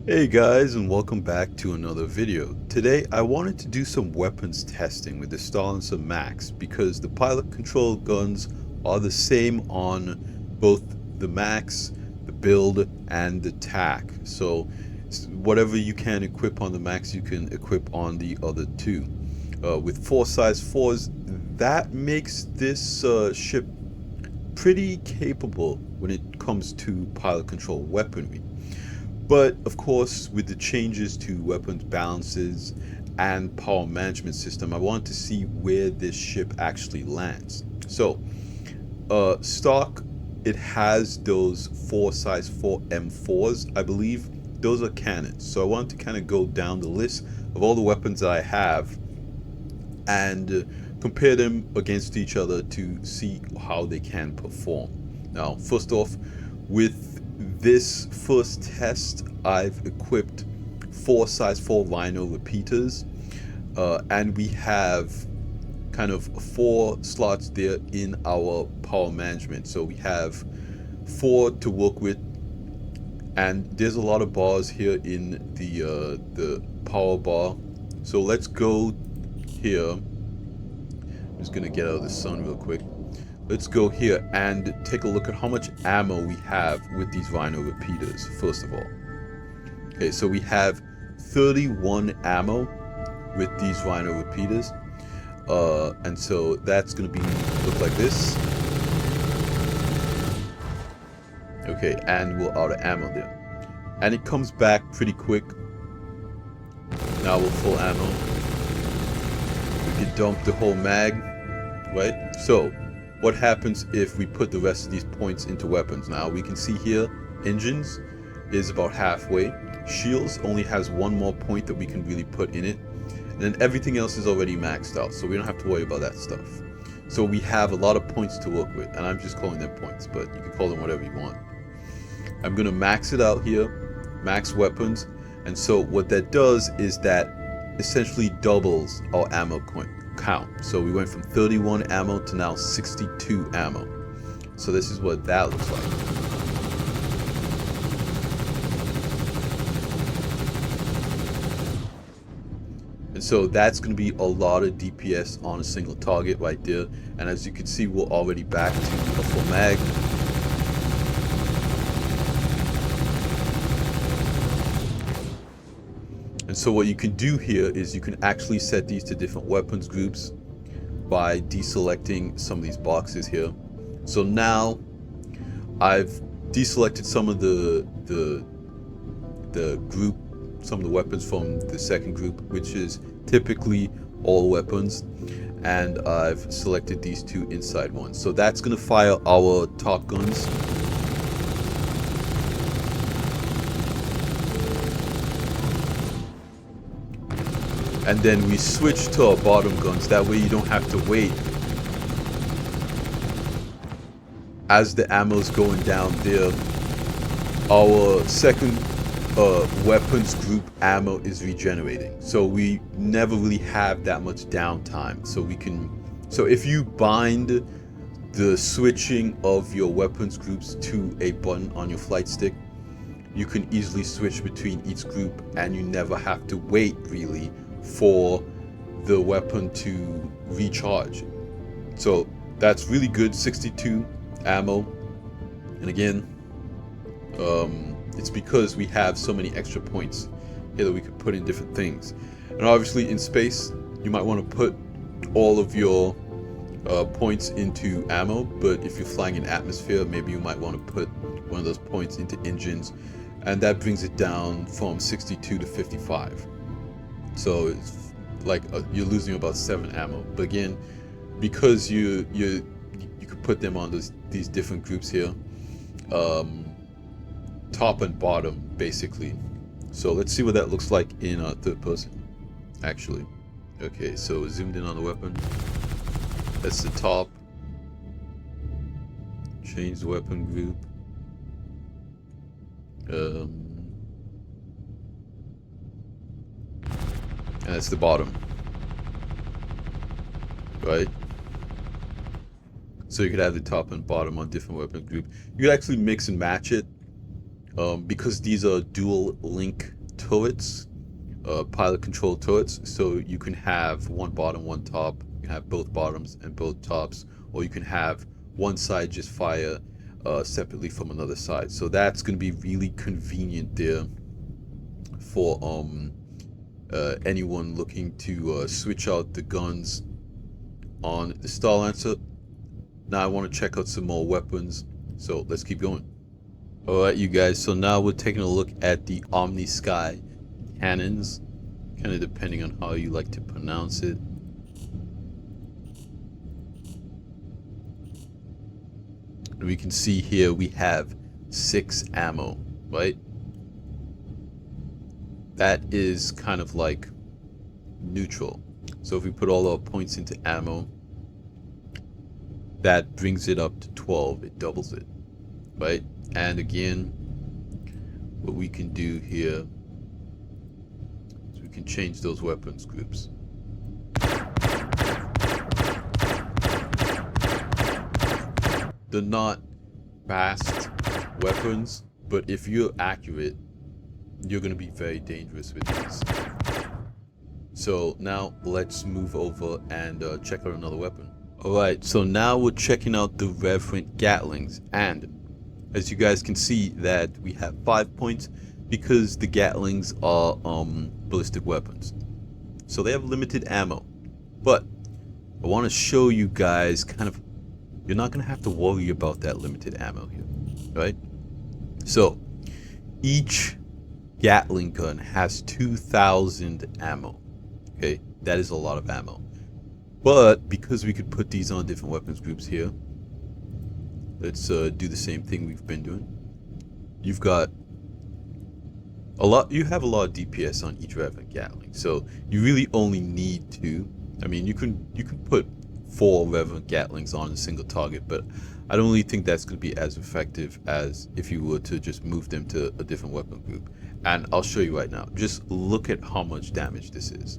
Hey guys, and welcome back to another video. Today I wanted to do some weapons testing with the Starlancer Max because the pilot control guns are the same on both the Max, the build, and the TAC. So whatever you can equip on the Max you can equip on the other two. With 4.4s, that makes this ship pretty capable when it comes to pilot control weaponry. But of course, with the changes to weapons balances and power management system, I want to see where this ship actually lands. So, stock, it has those 4.4 M4s, I believe. Those are cannons. So I want to kind of go down the list of all the weapons that I have and compare them against each other to see how they can perform. Now, first off, with this first test, I've equipped 4.4 Rhino repeaters, and we have kind of 4 slots there in our power management. So we have 4 to work with, and there's a lot of bars here in the power bar. So let's go here. I'm just gonna get out of the sun real quick. Let's go here and take a look at how much ammo we have with these Rhino repeaters, first of all. Okay, so we have 31 ammo with these Rhino repeaters. And so that's going to look like this. Okay, and we're out of ammo there. And it comes back pretty quick. Now we're full ammo. We can dump the whole mag, right? So, what happens if we put the rest of these points into weapons? Now we can see here, engines is about halfway. Shields only has 1 more point that we can really put in it. And then everything else is already maxed out, so we don't have to worry about that stuff. So we have a lot of points to work with, and I'm just calling them points, but you can call them whatever you want. I'm gonna max it out here, max weapons, and so what that does is that essentially doubles our ammo count. So we went from 31 ammo to now 62 ammo. So this is what that looks like. And so that's going to be a lot of DPS on a single target right there. And as you can see, we're already back to a full mag. And so what you can do here is you can actually set these to different weapons groups by deselecting some of these boxes here. So now I've deselected some of the group, some of the weapons from the second group, which is typically all weapons, and I've selected these 2 inside ones. So that's gonna fire our top guns. And then we switch to our bottom guns. That way you don't have to wait as the ammo's going down there. Our second weapons group ammo is regenerating, so we never really have that much downtime. So if you bind the switching of your weapons groups to a button on your flight stick, you can easily switch between each group, and you never have to wait really for the weapon to recharge. So that's really good. 62 ammo, and again, it's because we have so many extra points here that we could put in different things. And obviously in space you might want to put all of your points into ammo, but if you're flying in atmosphere, maybe you might want to put one of those points into engines, and that brings it down from 62 to 55. So it's like you're losing about 7 ammo. But again, because you could put them on these different groups here, top and bottom basically. So let's see what that looks like in third person actually. Okay, so zoomed in on the weapon. That's the top. Change the weapon group. And that's the bottom, right? So you could have the top and bottom on different weapon group. You could actually mix and match it because these are dual link turrets, pilot control turrets, so you can have one bottom, one top. You can have both bottoms and both tops, or you can have one side just fire separately from another side. So that's going to be really convenient there for anyone looking to switch out the guns on the Starlancer. Now I want to check out some more weapons, so let's keep going. Alright, you guys, so now we're taking a look at the Omni Sky cannons, kind of depending on how you like to pronounce it. And we can see here we have 6 ammo, right? That is kind of like neutral. So if we put all our points into ammo, that brings it up to 12. It doubles it, right? And again, what we can do here is we can change those weapons groups. They're not fast weapons, but if you're accurate, you're going to be very dangerous with these. So now let's move over and check out another weapon. Alright, so now we're checking out the Referral Gatlings, and as you guys can see that we have 5 points because the Gatlings are ballistic weapons. So they have limited ammo. But I want to show you guys kind of, you're not going to have to worry about that limited ammo here, right? So each Gatling gun has 2,000 ammo. Okay, that is a lot of ammo. But because we could put these on different weapons groups here, let's do the same thing we've been doing. You've got a lot. You have a lot of DPS on each Referral Gatling, so you really only need 2. I mean, you can put 4 Referral Gatlings on a single target, but I don't really think that's going to be as effective as if you were to just move them to a different weapon group. And I'll show you right now. Just look at how much damage this is.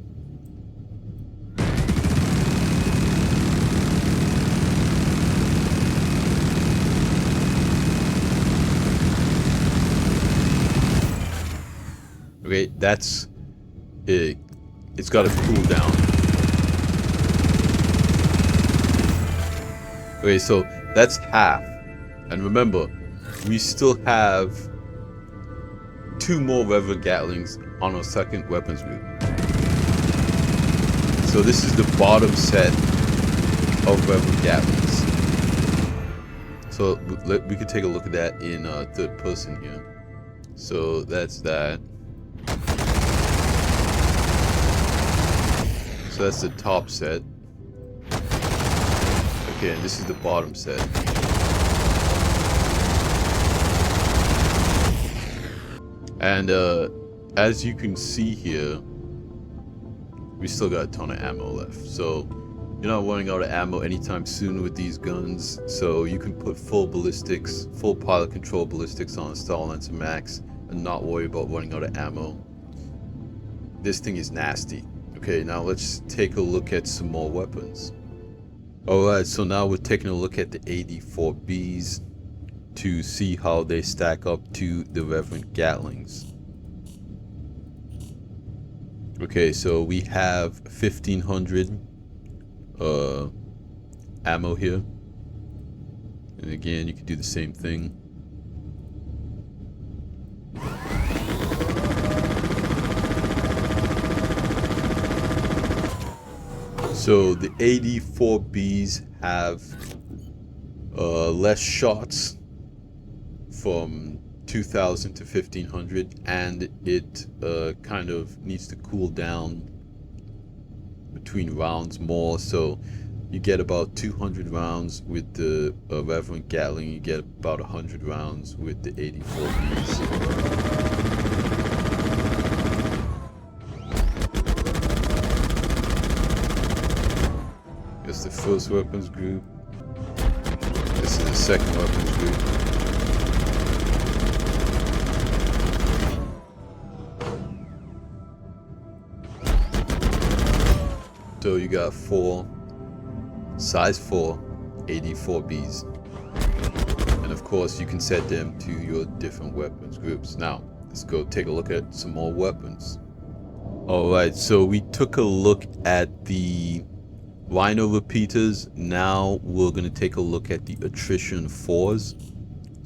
Okay, that's it. It's got a cooldown. Okay, so that's half. And remember, we still have 2 more Referral Gatlings on our second weapons group. So this is the bottom set of Referral Gatlings. So we could take a look at that in third person here. So that's that. So that's the top set. Okay, and this is the bottom set. And as you can see here, we still got a ton of ammo left. So you're not running out of ammo anytime soon with these guns. So you can put full ballistics, full pilot control ballistics on a Starlancer Max and not worry about running out of ammo. This thing is nasty. Okay, now let's take a look at some more weapons. Alright, so now we're taking a look at the AD4Bs to see how they stack up to the Referral Gatlings. Okay, so we have 1,500 ammo here. And again, you can do the same thing. So the AD4Bs have less shots from 2,000 to 1,500, and it kind of needs to cool down between rounds more. So you get about 200 rounds with the Referral Gatling, you get about 100 rounds with the AD4Bs. That's the first weapons group. This is the second weapons group. So you got 4 size 4 AD4Bs. And of course, you can set them to your different weapons groups. Now, let's go take a look at some more weapons. Alright, so we took a look at the Rhino repeaters. Now we're going to take a look at the Attrition 4s.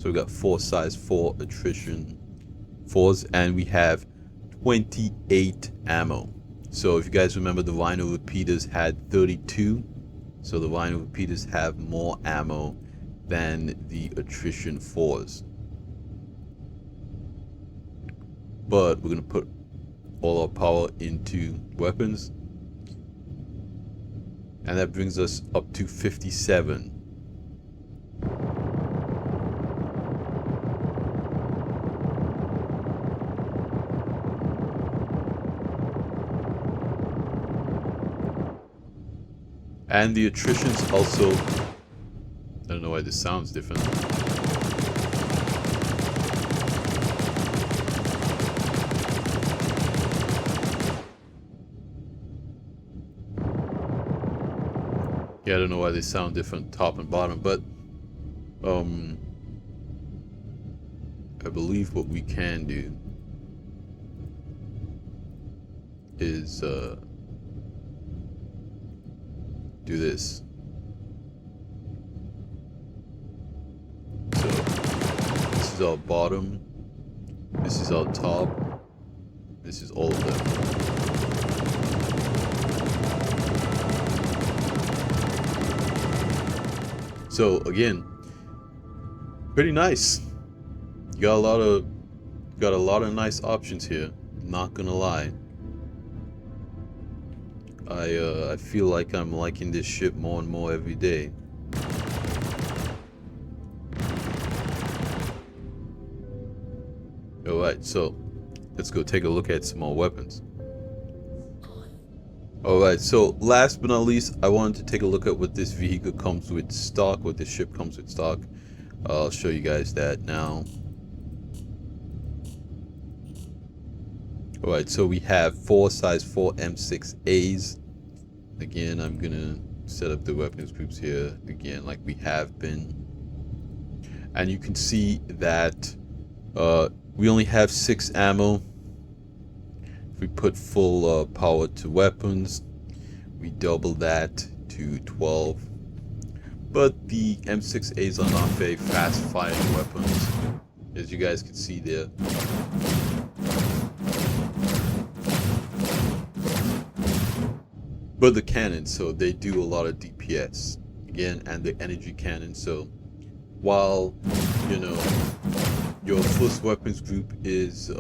So we got 4 size 4 Attrition 4s, and we have 28 ammo. So if you guys remember, the Rhino repeaters had 32. So the Rhino repeaters have more ammo than the Attrition 4s. But we're going to put all our power into weapons. And that brings us up to 57. And the attritions also, I don't know why this sounds different. Yeah, I don't know why they sound different top and bottom, but I believe what we can do is do this. So this is our bottom, this is our top, this is all of them. So again, pretty nice. You got a lot of nice options here, not gonna lie. I feel like I'm liking this ship more and more every day. Alright, so let's go take a look at some more weapons. Alright, so last but not least, I wanted to take a look at what this vehicle comes with stock, what this ship comes with stock. I'll show you guys that now. Alright, so we have 4 size 4 M6As. Again, I'm gonna set up the weapons groups here again like we have been. And you can see that we only have 6 ammo. If we put full power to weapons, we double that to 12. But the M6As are not very fast firing weapons, as you guys can see there. But the cannons, so they do a lot of DPS again, and the energy cannon. So while, you know, your first weapons group is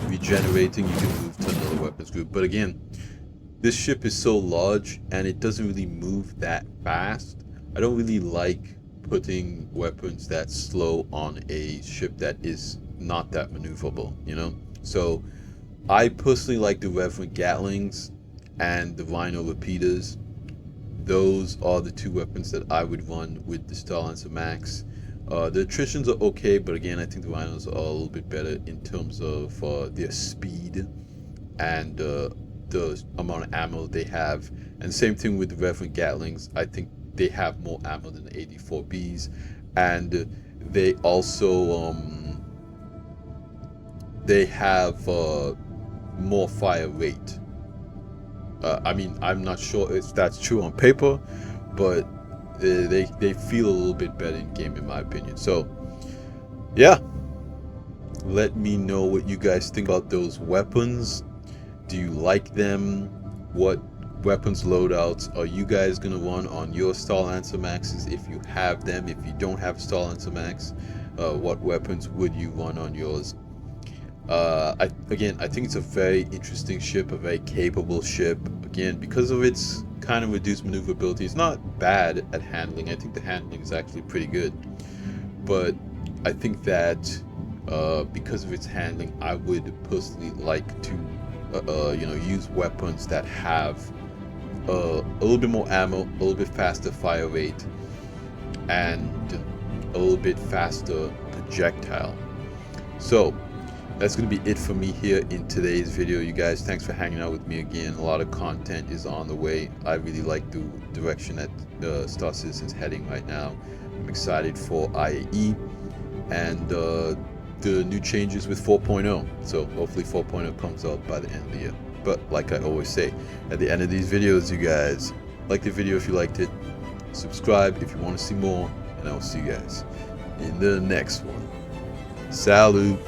regenerating, you can move to another weapons group. But again, this ship is so large and it doesn't really move that fast. I don't really like putting weapons that slow on a ship that is not that maneuverable, you know. So I personally like the Reverend Gatlings and the Rhino repeaters. Those are the 2 weapons that I would run with the Starlancer Max. The attritions are okay, but again, I think the Rhinos are a little bit better in terms of their speed and the amount of ammo they have. And same thing with the Reverend Gatlings. I think they have more ammo than the 84Bs, and they also they have more fire rate. I mean, I'm not sure if that's true on paper, but they feel a little bit better in game, in my opinion. So yeah, let me know what you guys think about those weapons. Do you like them? What weapons loadouts are you guys gonna run on your Starlancer Maxes if you have them? If you don't have Starlancer Max, what weapons would you run on yours? I think it's a very interesting ship, a very capable ship. Again, because of its kind of reduced maneuverability, it's not bad at handling. I think the handling is actually pretty good. But I think that because of its handling, I would personally like to you know, use weapons that have a little bit more ammo, a little bit faster fire rate, and a little bit faster projectile. So that's going to be it for me here in today's video, you guys. Thanks for hanging out with me again. A lot of content is on the way. I really like the direction that Star Citizen's heading right now. excited for IAE and the new changes with 4.0. So hopefully 4.0 comes out by the end of the year. But like I always say, at the end of these videos, you guys, like the video if you liked it, subscribe if you want to see more, and I will see you guys in the next one. Salute!